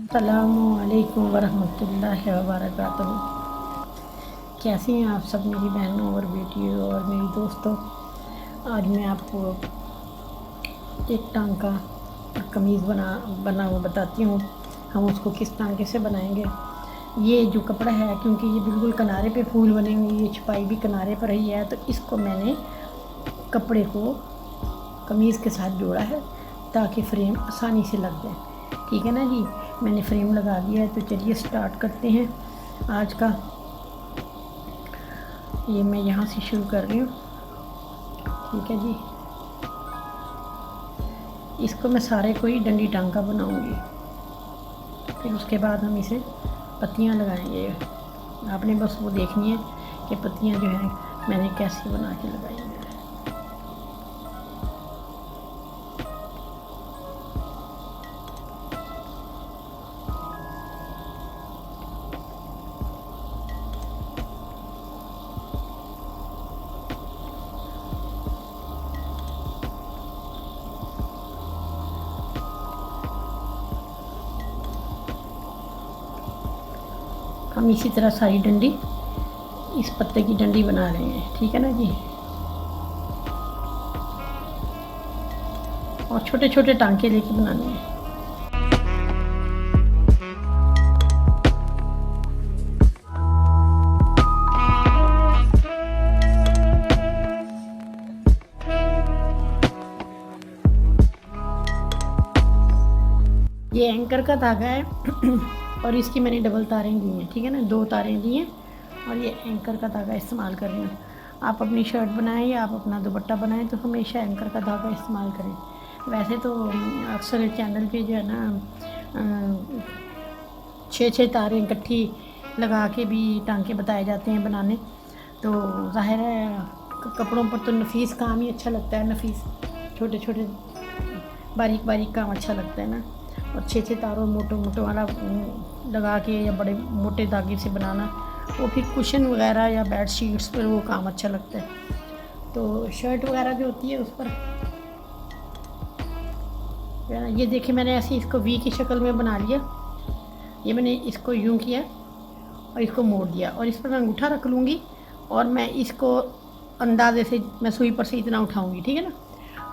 अस्सलामुअलैकुम वरहमतुल्लाहि वबरकातुहू। कैसी हैं आप सब मेरी बहनों और बेटियों और मेरी दोस्तों। आज मैं आपको एक टांका कमीज़ बना हुआ बताती हूँ। हम उसको किस टांके से बनाएंगे। ये जो कपड़ा है, क्योंकि ये बिल्कुल किनारे पे फूल बने हुए, ये छपाई भी किनारे पर ही है, तो इसको मैंने कपड़े को कमीज़ के साथ जोड़ा है ताकि फ्रेम आसानी से लग जाए। ठीक है ना जी। मैंने फ्रेम लगा दिया है, तो चलिए स्टार्ट करते हैं आज का। ये मैं यहाँ से शुरू कर रही हूँ। ठीक है जी। इसको मैं सारे को ही डंडी टांका बनाऊंगी, फिर उसके बाद हम इसे पत्तियाँ लगाएंगे। आपने बस वो देखनी है कि पत्तियाँ जो हैं मैंने कैसे बना के लगाई हैं। हम इसी तरह सारी डंडी, इस पत्ते की डंडी बना रहे हैं। ठीक है ना जी। और छोटे छोटे टांके लेके बनाने हैं। ये एंकर का धागा है और इसकी मैंने डबल तारें दी हैं। ठीक है ना, 2 तारें दी हैं और ये एंकर का धागा इस्तेमाल कर रही हूँ। आप अपनी शर्ट बनाएं या आप अपना दुपट्टा बनाएं तो हमेशा एंकर का धागा इस्तेमाल करें। वैसे तो अक्सर चैनल पे जो है ना 6 तारें इकट्ठी लगा के भी टांके बताए जाते हैं बनाने। तो ज़ाहिर है कपड़ों पर तो नफीस काम ही अच्छा लगता है। नफीस छोटे छोटे बारीक बारीक काम अच्छा लगता है ना। और 6 तारों मोटो वाला लगा के या बड़े मोटे धागे से बनाना, वो फिर कुशन वगैरह या बेड शीट्स पर वो काम अच्छा लगता है। तो शर्ट वगैरह जो होती है उस पर ये देखिए, मैंने ऐसे इसको वी की शक्ल में बना लिया। ये मैंने इसको यूं किया और इसको मोड़ दिया और इस पर मैं अंगूठा रख लूँगी और मैं इसको अंदाजे से मैं सुई पर से इतना उठाऊँगी। ठीक है ना।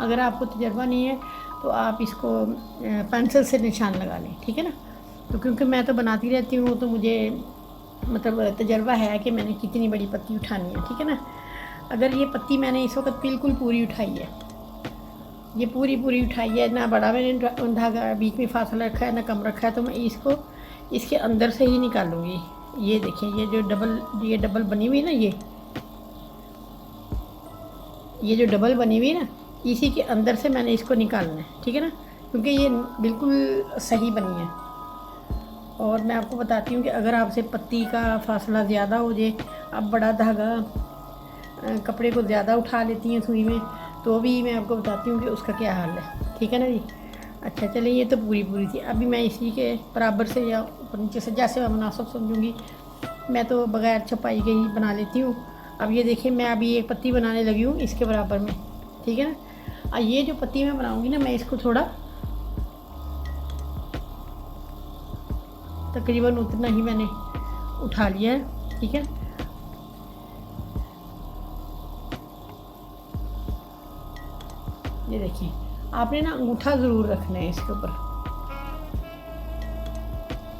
अगर आपको तजर्बा नहीं है तो आप इसको पेंसिल से निशान लगा लें। ठीक है ना। तो क्योंकि मैं तो बनाती रहती हूँ तो मुझे मतलब तजर्बा है कि मैंने कितनी बड़ी पत्ती उठानी है। ठीक है ना। अगर ये पत्ती मैंने इस वक्त बिल्कुल पूरी उठाई है, ये पूरी उठाई है, ना बड़ा मैंने धागा बीच में फासला रखा है ना कम रखा है, तो मैं इसको इसके अंदर से ही निकालूंगी। ये देखिए, ये डबल बनी हुई ना, ये जो डबल बनी हुई ना, इसी के अंदर से मैंने इसको निकालना है। ठीक है ना। क्योंकि ये बिल्कुल सही बनी है। और मैं आपको बताती हूँ कि अगर आपसे पत्ती का फासला ज़्यादा हो जाए, आप बड़ा धागा कपड़े को ज़्यादा उठा लेती हैं सुई में, तो भी मैं आपको बताती हूँ कि उसका क्या हाल है। ठीक है ना जी। अच्छा चलिए, ये तो पूरी थी। अभी मैं इसी के बराबर से या ऊपर नीचे से जैसे मैं मुनासिब समझूँगी, मैं तो बग़ैर छपाई के ही बना लेती हूँ। अब ये देखिए, मैं अभी एक पत्ती बनाने लगी हूँ इसके बराबर में। ठीक है ना। और ये जो पत्ती मैं बनाऊँगी ना, मैं इसको थोड़ा तकरीबन उतना ही मैंने उठा लिया है। ठीक है। ये देखिए, आपने ना अंगूठा ज़रूर रखना है इसके ऊपर,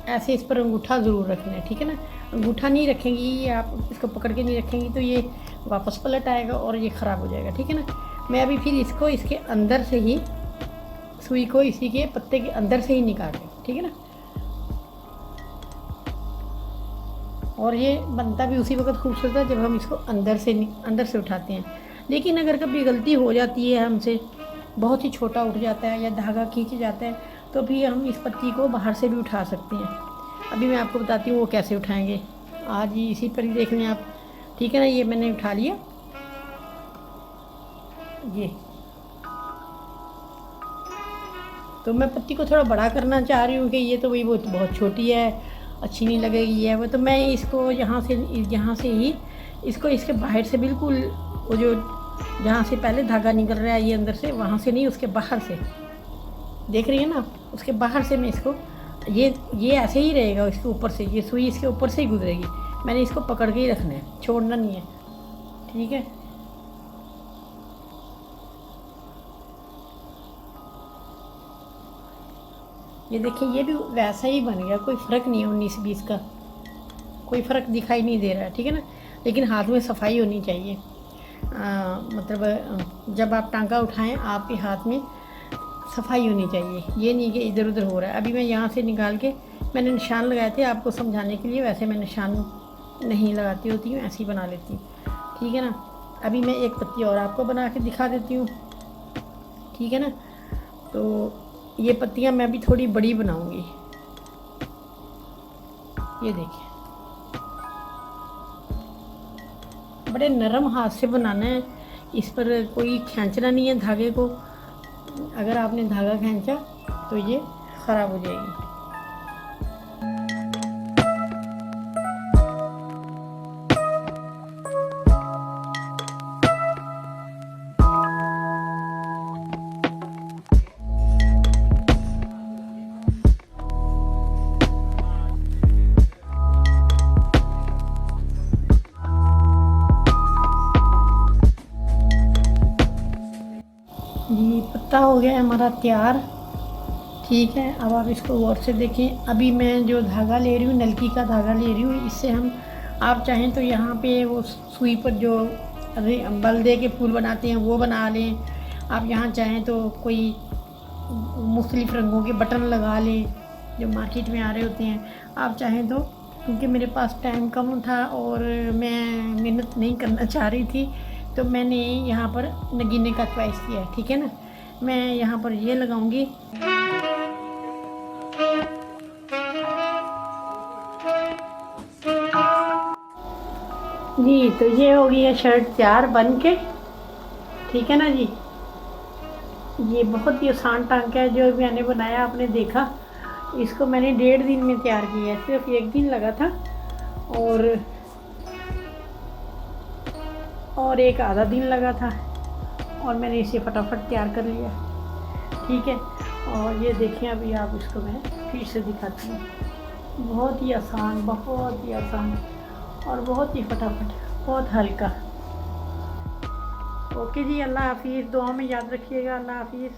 ऐसे इस पर अंगूठा ज़रूर रखना है। ठीक है ना। अंगूठा नहीं रखेंगी, आप इसको पकड़ के नहीं रखेंगी तो ये वापस पलट आएगा और ये ख़राब हो जाएगा। ठीक है ना। मैं अभी फिर इसको इसके अंदर से ही सुई को इसी के पत्ते के अंदर से ही निकाल रही हूँ। ठीक है ना। और ये बनता भी उसी वक्त खूबसूरत है जब हम इसको अंदर से उठाते हैं। लेकिन अगर कभी गलती हो जाती है हमसे, बहुत ही छोटा उठ जाता है या धागा खींच जाता है, तो भी हम इस पत्ती को बाहर से भी उठा सकते हैं। अभी मैं आपको बताती हूँ वो कैसे उठाएंगे। आज ही इसी पर ही देख लें आप। ठीक है ना। ये मैंने उठा लिया। ये तो मैं पत्ती को थोड़ा बड़ा करना चाह रही हूँ कि ये तो वही वो बहुत छोटी है, अच्छी नहीं लगेगी है वो। तो मैं इसको यहाँ से ही इसको इसके बाहर से बिल्कुल, वो जो जहाँ से पहले धागा निकल रहा है ये अंदर से, वहाँ से नहीं, उसके बाहर से, देख रही है ना, उसके बाहर से मैं इसको ये ऐसे ही रहेगा, इसके ऊपर से ये सुई इसके ऊपर से ही गुजरेगी। मैंने इसको पकड़ के ही रखना है, छोड़ना नहीं है, ठीक है। ये देखिए ये भी वैसा ही बन गया, कोई फ़र्क नहीं है 19-20 का, कोई फ़र्क दिखाई नहीं दे रहा है, ठीक है ना। लेकिन हाथ में सफाई होनी चाहिए। मतलब जब आप टांका उठाएं आपके हाथ में सफाई होनी चाहिए, ये नहीं कि इधर उधर हो रहा है। अभी मैं यहाँ से निकाल के मैंने निशान लगाए थे आपको समझाने के लिए, वैसे मैं निशान नहीं लगाती होती हूँ, ऐसे ही बना लेती हूँ, ठीक है ना। अभी मैं एक पत्ती और आपको बना के दिखा देती हूँ, ठीक है ना। तो ये पत्तियाँ मैं भी थोड़ी बड़ी बनाऊँगी, ये देखिए बड़े नरम हाथ से बनाना है, इस पर कोई खींचना नहीं है धागे को। अगर आपने धागा खींचा तो ये ख़राब हो जाएगी। जी पत्ता हो गया हमारा तैयार, ठीक है। अब आप इसको गौर से देखें। अभी मैं जो धागा ले रही हूँ नलकी का धागा ले रही हूँ, इससे हम आप चाहें तो यहाँ पे वो सुई पर जो बल दे के फूल बनाते हैं वो बना लें। आप यहाँ चाहें तो कोई मुख्तलिफ़ रंगों के बटन लगा लें जो मार्केट में आ रहे होते हैं। आप चाहें तो, क्योंकि मेरे पास टाइम कम था और मैं मेहनत नहीं करना चाह रही थी, तो मैंने यहाँ पर नगीने का चॉइस किया है, ठीक है ना। मैं यहाँ पर ये लगाऊंगी। जी तो ये हो गई है शर्ट तैयार बन के, ठीक है ना जी। ये बहुत ही आसान टांका है जो मैंने बनाया, आपने देखा। इसको मैंने 1.5 दिन में तैयार किया है, सिर्फ 1 दिन लगा था और एक आधा दिन लगा था, और मैंने इसे फटाफट तैयार कर लिया, ठीक है। और ये देखें अभी आप इसको मैं फिर से दिखाती हूँ। बहुत ही आसान, बहुत ही आसान और बहुत ही फटाफट, बहुत हल्का। ओके जी, अल्लाह हाफिज़, दुआ में याद रखिएगा। अल्लाह हाफिज़।